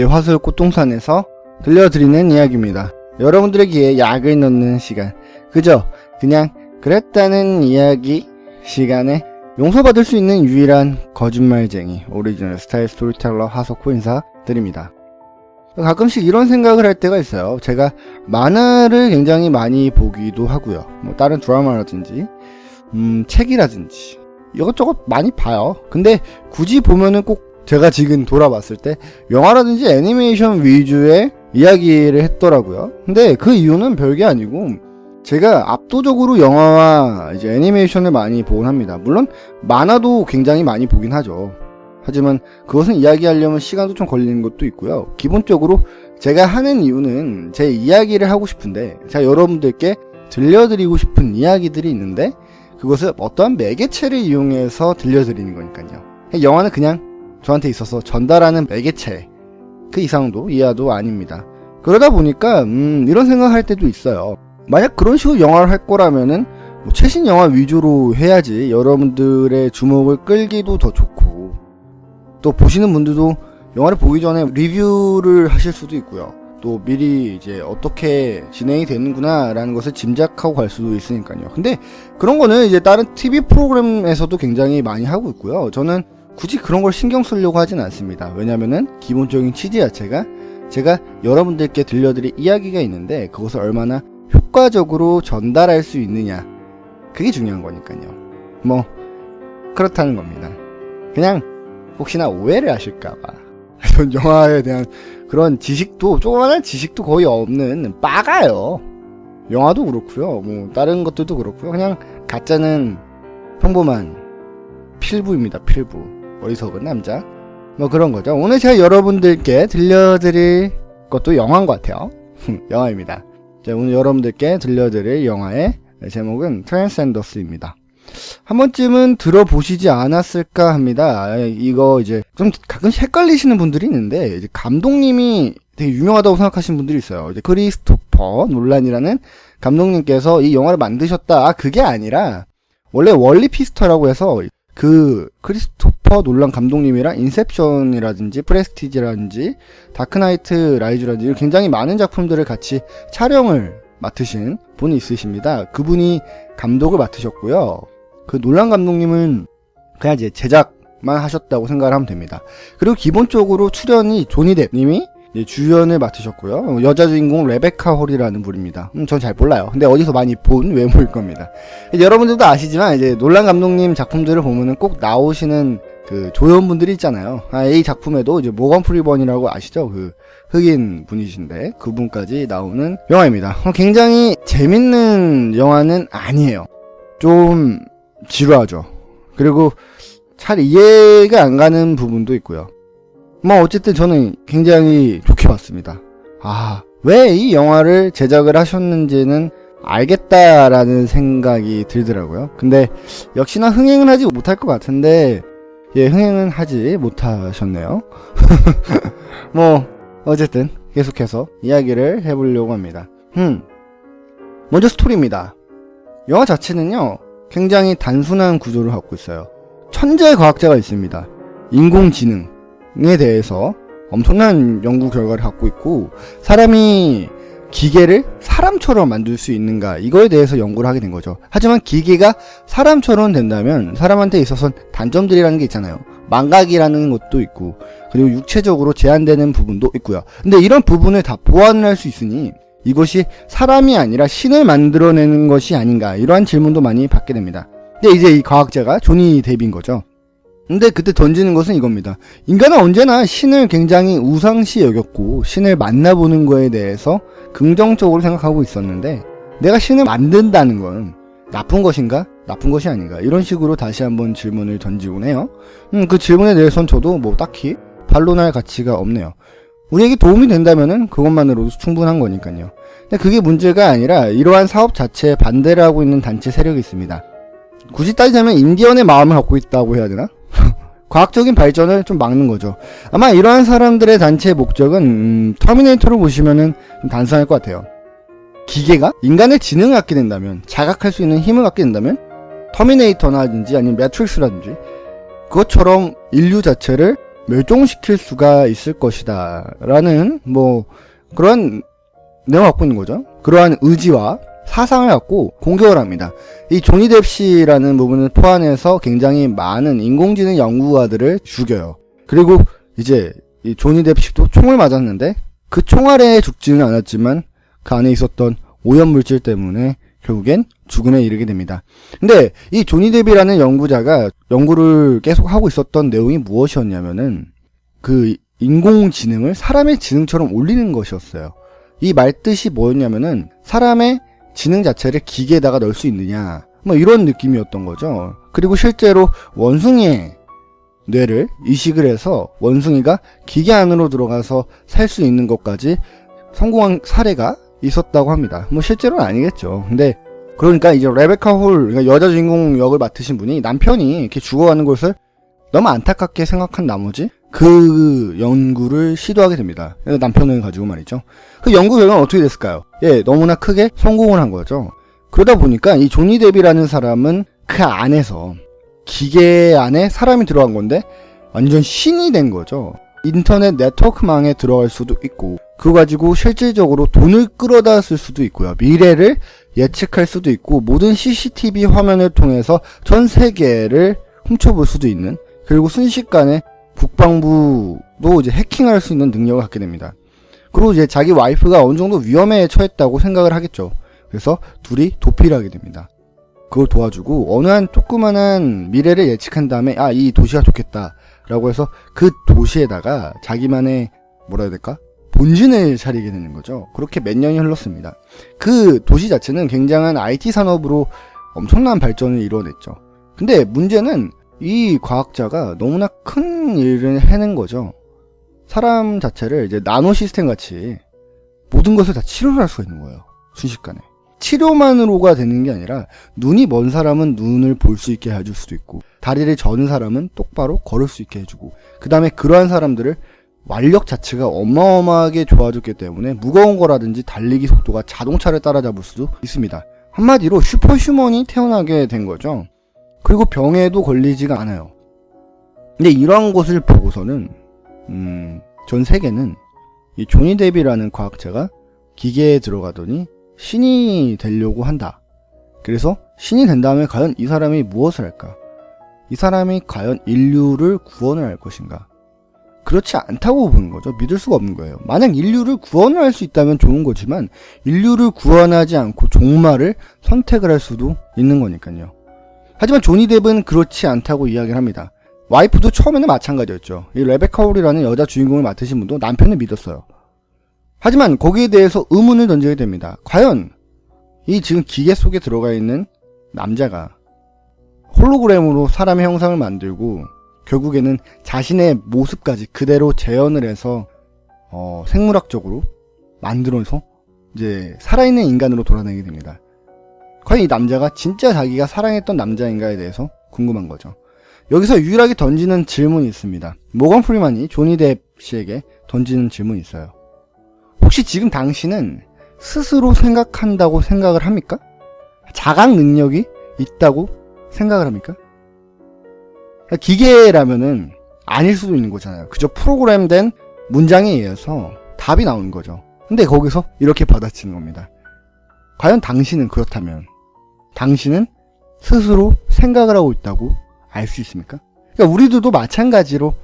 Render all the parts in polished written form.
화술 꽃동산에서 들려드리는 이야기입니다. 여러분들의 귀에 약을 넣는 시간, 그저 그냥 그랬다는 이야기 시간에 용서받을 수 있는 유일한 거짓말쟁이 오리지널 스타일 스토리텔러 하소코 인사드립니다. 가끔씩 이런 생각을 할 때가 있어요. 제가 만화를 굉장히 많이 보기도 하고요. 다른 드라마라든지 책이라든지 이것저것 많이 봐요. 근데 굳이 보면은 꼭 제가 지금 돌아봤을 때 영화라든지 애니메이션 위주의 이야기를 했더라고요. 근데 그 이유는 별게 아니고 제가 압도적으로 영화와 이제 애니메이션을 많이 보곤 합니다. 물론 만화도 굉장히 많이 보긴 하죠. 하지만 그것은 이야기하려면 시간도 좀 걸리는 것도 있고요. 기본적으로 제가 하는 이유는 제 이야기를 하고 싶은데 제가 여러분들께 들려드리고 싶은 이야기들이 있는데 그것을 어떠한 매개체를 이용해서 들려드리는 거니까요. 영화는 그냥 저한테 있어서 전달하는 매개체, 그 이상도 이하도 아닙니다. 그러다 보니까 이런 생각할 때도 있어요. 만약 그런 식으로 영화를 할 거라면은 최신 영화 위주로 해야지 여러분들의 주목을 끌기도 더 좋고, 또 보시는 분들도 영화를 보기 전에 리뷰를 하실 수도 있고요. 또 미리 이제 어떻게 진행이 되는구나 라는 것을 짐작하고 갈 수도 있으니까요. 근데 그런 거는 이제 다른 TV 프로그램에서도 굉장히 많이 하고 있고요. 저는 굳이 그런 걸 신경 쓰려고 하진 않습니다. 왜냐면은 기본적인 취지 자체가 제가 여러분들께 들려드릴 이야기가 있는데 그것을 얼마나 효과적으로 전달할 수 있느냐, 그게 중요한 거니까요. 그렇다는 겁니다. 그냥 혹시나 오해를 하실까봐 전 영화에 대한 그런 지식도, 조그만한 지식도 거의 없는 빠가요. 영화도 그렇고요, 다른 것들도 그렇고요. 그냥 가짜는 평범한 필부입니다. 필부. 어리석은 남자, 그런 거죠. 오늘 제가 여러분들께 들려드릴 것도 영화인 것 같아요. 영화입니다. 오늘 여러분들께 들려드릴 영화의 제목은 트랜센더스입니다. 한 번쯤은 들어보시지 않았을까 합니다. 이거 이제 좀 가끔씩 헷갈리시는 분들이 있는데, 이제 감독님이 되게 유명하다고 생각하시는 분들이 있어요. 이제 크리스토퍼 놀란이라는 감독님께서 이 영화를 만드셨다. 그게 아니라 원래 월리 피스터라고 해서 그 크리스토퍼 놀란 감독님이랑 인셉션이라든지 프레스티지라든지 다크나이트 라이즈라든지 굉장히 많은 작품들을 같이 촬영을 맡으신 분이 있으십니다. 그분이 감독을 맡으셨고요. 그 놀란 감독님은 그냥 이제 제작만 하셨다고 생각을 하면 됩니다. 그리고 기본적으로 출연이 조니 뎁 님이 주연을 맡으셨고요. 여자 주인공 레베카 홀이라는 분입니다. 전 잘 몰라요. 근데 어디서 많이 본 외모일 겁니다. 여러분들도 아시지만 이제 놀란 감독님 작품들을 보면은 꼭 나오시는 그 조연분들이 있잖아요. 이 작품에도 이제 모건 프리번이라고 아시죠? 그 흑인 분이신데 그분까지 나오는 영화입니다. 굉장히 재밌는 영화는 아니에요. 좀 지루하죠. 그리고 잘 이해가 안 가는 부분도 있고요. 어쨌든 저는 굉장히 좋게 봤습니다. 왜 이 영화를 제작을 하셨는지는 알겠다라는 생각이 들더라고요. 근데 역시나 흥행은 하지 못할 것 같은데, 흥행은 하지 못하셨네요. 어쨌든 계속해서 이야기를 해보려고 합니다. 먼저 스토리입니다. 영화 자체는요, 굉장히 단순한 구조를 갖고 있어요. 천재 과학자가 있습니다. 인공지능에 대해서 엄청난 연구 결과를 갖고 있고, 사람이 기계를 사람처럼 만들 수 있는가, 이거에 대해서 연구를 하게 된 거죠. 하지만 기계가 사람처럼 된다면 사람한테 있어서는 단점들이라는 게 있잖아요. 망각이라는 것도 있고, 그리고 육체적으로 제한되는 부분도 있고요. 근데 이런 부분을 다 보완을 할 수 있으니 이것이 사람이 아니라 신을 만들어내는 것이 아닌가, 이러한 질문도 많이 받게 됩니다. 근데 이제 이 과학자가 조니 뎁인 거죠. 근데 그때 던지는 것은 이겁니다. 인간은 언제나 신을 굉장히 우상시 여겼고 신을 만나보는 거에 대해서 긍정적으로 생각하고 있었는데, 내가 신을 만든다는 건 나쁜 것인가? 나쁜 것이 아닌가? 이런 식으로 다시 한번 질문을 던지곤 해요. 그 질문에 대해서는 저도 딱히 반론할 가치가 없네요. 우리에게 도움이 된다면은 그것만으로도 충분한 거니까요. 근데 그게 문제가 아니라 이러한 사업 자체에 반대를 하고 있는 단체 세력이 있습니다. 굳이 따지자면 인디언의 마음을 갖고 있다고 해야 되나? 과학적인 발전을 좀 막는 거죠. 아마 이러한 사람들의 단체의 목적은 터미네이터를 보시면은 좀 단순할 것 같아요. 기계가 인간의 지능을 갖게 된다면, 자각할 수 있는 힘을 갖게 된다면 터미네이터라든지 아니면 매트릭스라든지 그것처럼 인류 자체를 멸종시킬 수가 있을 것이다 라는 그런 내용을 갖고 있는 거죠. 그러한 의지와 사상을 갖고 공격을 합니다. 이 조니 뎁 씨라는 부분을 포함해서 굉장히 많은 인공지능 연구가들을 죽여요. 그리고 이제 이 조니 뎁 씨도 총을 맞았는데 그 총알에 죽지는 않았지만 그 안에 있었던 오염물질 때문에 결국엔 죽음에 이르게 됩니다. 근데 이 조니 뎁이라는 연구자가 연구를 계속 하고 있었던 내용이 무엇이었냐면은 그 인공지능을 사람의 지능처럼 올리는 것이었어요. 이 말뜻이 뭐였냐면은 사람의 지능 자체를 기계에다가 넣을 수 있느냐 이런 느낌이었던 거죠. 그리고 실제로 원숭이의 뇌를 이식을 해서 원숭이가 기계 안으로 들어가서 살 수 있는 것까지 성공한 사례가 있었다고 합니다. 실제로는 아니겠죠. 근데 그러니까 이제 레베카 홀, 그러니까 여자 주인공 역을 맡으신 분이 남편이 이렇게 죽어가는 것을 너무 안타깝게 생각한 나머지 그 연구를 시도하게 됩니다. 남편을 가지고 말이죠. 그 연구 결과는 어떻게 됐을까요? 너무나 크게 성공을 한 거죠. 그러다 보니까 이 조니 뎁이라는 사람은 그 안에서 기계 안에 사람이 들어간 건데 완전 신이 된 거죠. 인터넷 네트워크망에 들어갈 수도 있고 그거 가지고 실질적으로 돈을 끌어다 쓸 수도 있고요. 미래를 예측할 수도 있고 모든 CCTV 화면을 통해서 전 세계를 훔쳐볼 수도 있는, 그리고 순식간에 국방부도 이제 해킹할 수 있는 능력을 갖게 됩니다. 그리고 이제 자기 와이프가 어느 정도 위험에 처했다고 생각을 하겠죠. 그래서 둘이 도피를 하게 됩니다. 그걸 도와주고 어느 한 조그만한 미래를 예측한 다음에 이 도시가 좋겠다 라고 해서 그 도시에다가 자기만의 뭐라 해야 될까? 본진을 차리게 되는 거죠. 그렇게 몇 년이 흘렀습니다. 그 도시 자체는 굉장한 IT 산업으로 엄청난 발전을 이뤄냈죠. 근데 문제는 이 과학자가 너무나 큰 일을 해낸 거죠. 사람 자체를 이제 나노 시스템 같이 모든 것을 다 치료를 할 수가 있는 거예요. 순식간에. 치료만으로가 되는 게 아니라 눈이 먼 사람은 눈을 볼 수 있게 해줄 수도 있고, 다리를 저는 사람은 똑바로 걸을 수 있게 해주고, 그 다음에 그러한 사람들을 완력 자체가 어마어마하게 좋아졌기 때문에 무거운 거라든지 달리기 속도가 자동차를 따라잡을 수도 있습니다. 한마디로 슈퍼휴먼이 태어나게 된 거죠. 그리고 병에도 걸리지가 않아요. 근데 이러한 것을 보고서는 전 세계는 이 조니 뎁이라는 과학자가 기계에 들어가더니 신이 되려고 한다. 그래서 신이 된 다음에 과연 이 사람이 무엇을 할까? 이 사람이 과연 인류를 구원을 할 것인가? 그렇지 않다고 보는 거죠. 믿을 수가 없는 거예요. 만약 인류를 구원을 할 수 있다면 좋은 거지만 인류를 구원하지 않고 종말을 선택을 할 수도 있는 거니까요. 하지만 조니 뎁은 그렇지 않다고 이야기를 합니다. 와이프도 처음에는 마찬가지였죠. 이 레베카 홀이라는 여자 주인공을 맡으신 분도 남편을 믿었어요. 하지만 거기에 대해서 의문을 던지게 됩니다. 과연 이 지금 기계 속에 들어가 있는 남자가 홀로그램으로 사람의 형상을 만들고 결국에는 자신의 모습까지 그대로 재현을 해서 생물학적으로 만들어서 이제 살아있는 인간으로 돌아다니게 됩니다. 과연 이 남자가 진짜 자기가 사랑했던 남자인가에 대해서 궁금한 거죠. 여기서 유일하게 던지는 질문이 있습니다. 모건 프리만이 조니 뎁 씨에게 던지는 질문이 있어요. 혹시 지금 당신은 스스로 생각한다고 생각을 합니까? 자각 능력이 있다고 생각을 합니까? 기계라면은 아닐 수도 있는 거잖아요. 그저 프로그램된 문장에 의해서 답이 나오는 거죠. 근데 거기서 이렇게 받아치는 겁니다. 과연 당신은 그렇다면 당신은 스스로 생각을 하고 있다고 알 수 있습니까? 그러니까 우리들도 마찬가지로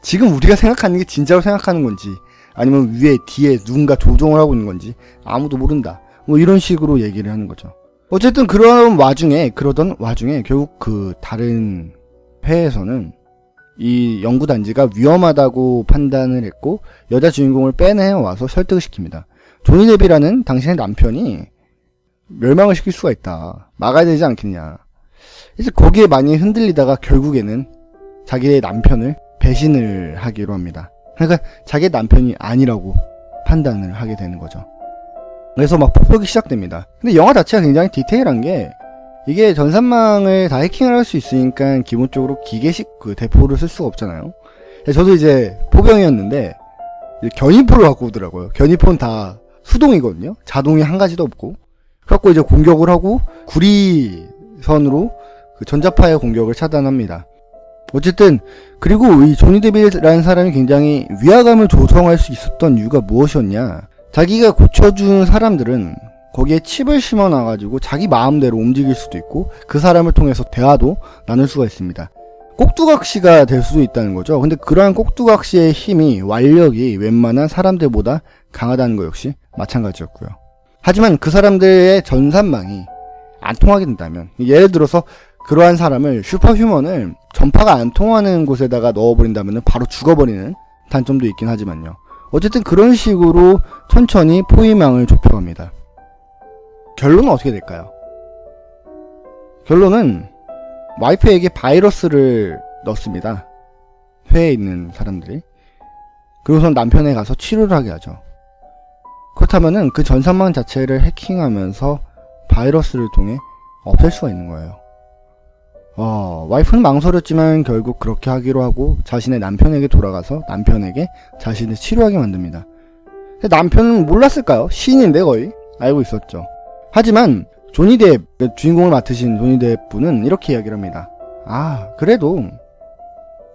지금 우리가 생각하는 게 진짜로 생각하는 건지 아니면 위에 뒤에 누군가 조종을 하고 있는 건지 아무도 모른다. 이런 식으로 얘기를 하는 거죠. 어쨌든 그러던 와중에 결국 그 다른 회에서는 이 연구단지가 위험하다고 판단을 했고 여자 주인공을 빼내와서 설득을 시킵니다. 조니 뎁이라는 당신의 남편이 멸망을 시킬 수가 있다. 막아야 되지 않겠냐. 이제 거기에 많이 흔들리다가 결국에는 자기의 남편을 배신을 하기로 합니다. 그러니까 자기의 남편이 아니라고 판단을 하게 되는 거죠. 그래서 막 폭격이 시작됩니다. 근데 영화 자체가 굉장히 디테일한 게 이게 전산망을 다 해킹을 할 수 있으니까 기본적으로 기계식 그 대포를 쓸 수가 없잖아요. 저도 이제 포병이었는데 견인포를 갖고 오더라고요. 견인포는 다 수동이거든요. 자동이 한 가지도 없고. 그래갖고 이제 공격을 하고 구리선으로 그 전자파의 공격을 차단합니다. 어쨌든 그리고 이 조니 데뷔라는 사람이 굉장히 위화감을 조성할 수 있었던 이유가 무엇이었냐, 자기가 고쳐준 사람들은 거기에 칩을 심어놔가지고 자기 마음대로 움직일 수도 있고 그 사람을 통해서 대화도 나눌 수가 있습니다. 꼭두각시가 될 수도 있다는 거죠. 근데 그러한 꼭두각시의 힘이, 완력이 웬만한 사람들보다 강하다는 것 역시 마찬가지였고요. 하지만 그 사람들의 전산망이 안 통하게 된다면, 예를 들어서 그러한 사람을, 슈퍼휴먼을 전파가 안 통하는 곳에다가 넣어버린다면 바로 죽어버리는 단점도 있긴 하지만요. 어쨌든 그런 식으로 천천히 포위망을 좁혀갑니다. 결론은 어떻게 될까요? 결론은 와이프에게 바이러스를 넣습니다. 회에 있는 사람들이. 그리고선 남편에 가서 치료를 하게 하죠. 그렇다면은 그 전산망 자체를 해킹하면서 바이러스를 통해 없앨 수가 있는 거예요. 와이프는 망설였지만 결국 그렇게 하기로 하고 자신의 남편에게 돌아가서 남편에게 자신을 치료하게 만듭니다. 근데 남편은 몰랐을까요? 시인인데 거의 알고 있었죠. 하지만 조니 뎁, 주인공을 맡으신 조니 뎁 분은 이렇게 이야기를 합니다. 그래도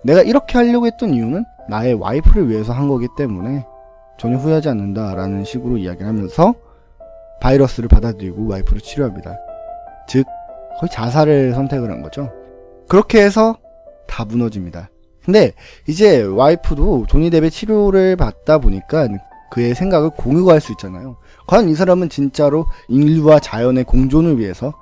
내가 이렇게 하려고 했던 이유는 나의 와이프를 위해서 한 거기 때문에 전혀 후회하지 않는다 라는 식으로 이야기를 하면서 바이러스를 받아들이고 와이프를 치료합니다. 즉 거의 자살을 선택을 한 거죠. 그렇게 해서 다 무너집니다. 근데 이제 와이프도 조니 뎁의 치료를 받다 보니까 그의 생각을 공유가 할 수 있잖아요. 과연 이 사람은 진짜로 인류와 자연의 공존을 위해서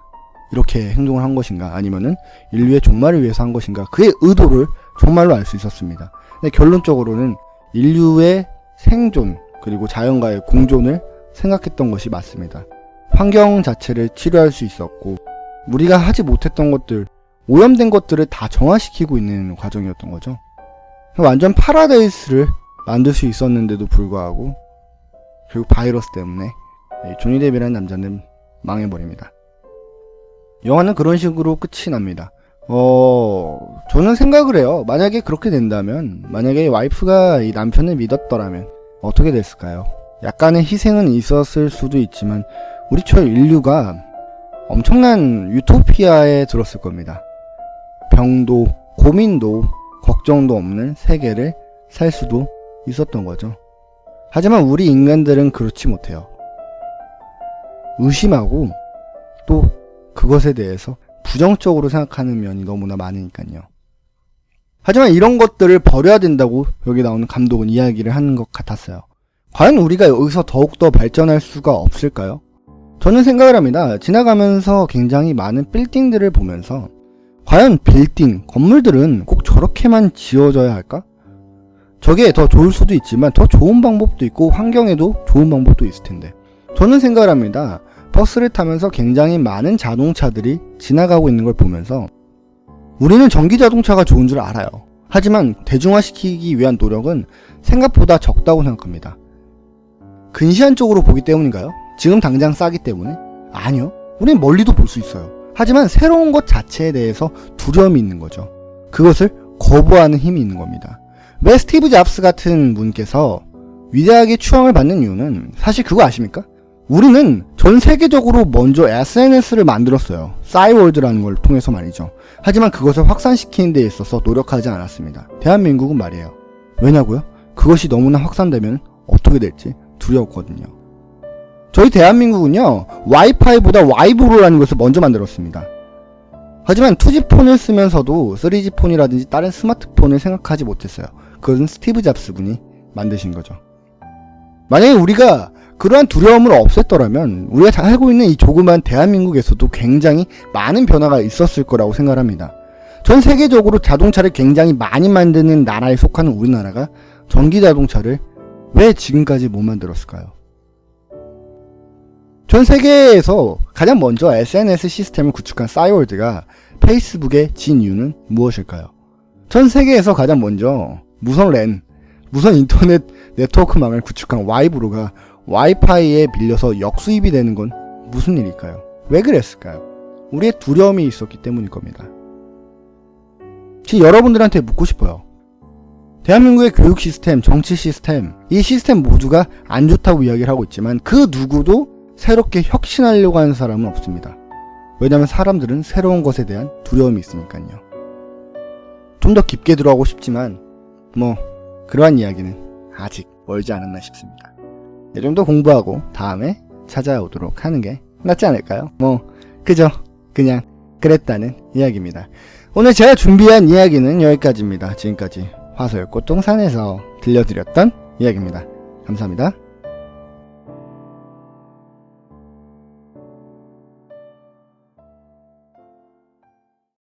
이렇게 행동을 한 것인가, 아니면은 인류의 종말을 위해서 한 것인가, 그의 의도를 정말로 알 수 있었습니다. 근데 결론적으로는 인류의 생존 그리고 자연과의 공존을 생각했던 것이 맞습니다. 환경 자체를 치료할 수 있었고 우리가 하지 못했던 것들, 오염된 것들을 다 정화시키고 있는 과정이었던 거죠. 완전 파라다이스를 만들 수 있었는데도 불구하고 결국 바이러스 때문에 조니 뎁이라는 남자는 망해버립니다. 영화는 그런 식으로 끝이 납니다. 저는 생각을 해요. 만약에 그렇게 된다면, 만약에 와이프가 이 남편을 믿었더라면 어떻게 됐을까요? 약간의 희생은 있었을 수도 있지만 우리처럼 인류가 엄청난 유토피아에 들었을 겁니다. 병도 고민도 걱정도 없는 세계를 살 수도 있었던 거죠. 하지만 우리 인간들은 그렇지 못해요. 의심하고 또 그것에 대해서 부정적으로 생각하는 면이 너무나 많으니까요. 하지만 이런 것들을 버려야 된다고 여기 나오는 감독은 이야기를 하는 것 같았어요. 과연 우리가 여기서 더욱더 발전할 수가 없을까요? 저는 생각을 합니다. 지나가면서 굉장히 많은 빌딩들을 보면서 과연 빌딩, 건물들은 꼭 저렇게만 지어져야 할까? 저게 더 좋을 수도 있지만 더 좋은 방법도 있고 환경에도 좋은 방법도 있을 텐데, 저는 생각을 합니다. 버스를 타면서 굉장히 많은 자동차들이 지나가고 있는 걸 보면서 우리는 전기 자동차가 좋은 줄 알아요. 하지만 대중화시키기 위한 노력은 생각보다 적다고 생각합니다. 근시안 쪽으로 보기 때문인가요? 지금 당장 싸기 때문에? 아니요. 우린 멀리도 볼 수 있어요. 하지만 새로운 것 자체에 대해서 두려움이 있는 거죠. 그것을 거부하는 힘이 있는 겁니다. 왜 스티브 잡스 같은 분께서 위대하게 추앙을 받는 이유는 사실 그거 아십니까? 우리는 전 세계적으로 먼저 SNS를 만들었어요. 싸이월드라는 걸 통해서 말이죠. 하지만 그것을 확산시키는 데 있어서 노력하지 않았습니다. 대한민국은 말이에요. 왜냐고요? 그것이 너무나 확산되면 어떻게 될지 두려웠거든요. 저희 대한민국은요, 와이파이보다 와이브로라는 것을 먼저 만들었습니다. 하지만 2G 폰을 쓰면서도 3G 폰이라든지 다른 스마트폰을 생각하지 못했어요. 그것은 스티브 잡스 분이 만드신 거죠. 만약에 우리가 그러한 두려움을 없앴더라면 우리가 살고 있는 이 조그만 대한민국에서도 굉장히 많은 변화가 있었을 거라고 생각합니다. 전 세계적으로 자동차를 굉장히 많이 만드는 나라에 속하는 우리나라가 전기자동차를 왜 지금까지 못 만들었을까요? 전 세계에서 가장 먼저 SNS 시스템을 구축한 싸이월드가 페이스북에 진 이유는 무엇일까요? 전 세계에서 가장 먼저 무선 랜, 무선 인터넷 네트워크망을 구축한 와이브로가 와이파이에 밀려서 역수입이 되는 건 무슨 일일까요? 왜 그랬을까요? 우리의 두려움이 있었기 때문일 겁니다. 지금 여러분들한테 묻고 싶어요. 대한민국의 교육 시스템, 정치 시스템, 이 시스템 모두가 안 좋다고 이야기를 하고 있지만 그 누구도 새롭게 혁신하려고 하는 사람은 없습니다. 왜냐하면 사람들은 새로운 것에 대한 두려움이 있으니까요. 좀 더 깊게 들어가고 싶지만 뭐 그러한 이야기는 아직 멀지 않았나 싶습니다. 좀 더 공부하고 다음에 찾아오도록 하는 게 낫지 않을까요? 뭐 그저 그냥 그랬다는 이야기입니다. 오늘 제가 준비한 이야기는 여기까지입니다. 지금까지 화솔꽃동산에서 들려드렸던 이야기입니다. 감사합니다.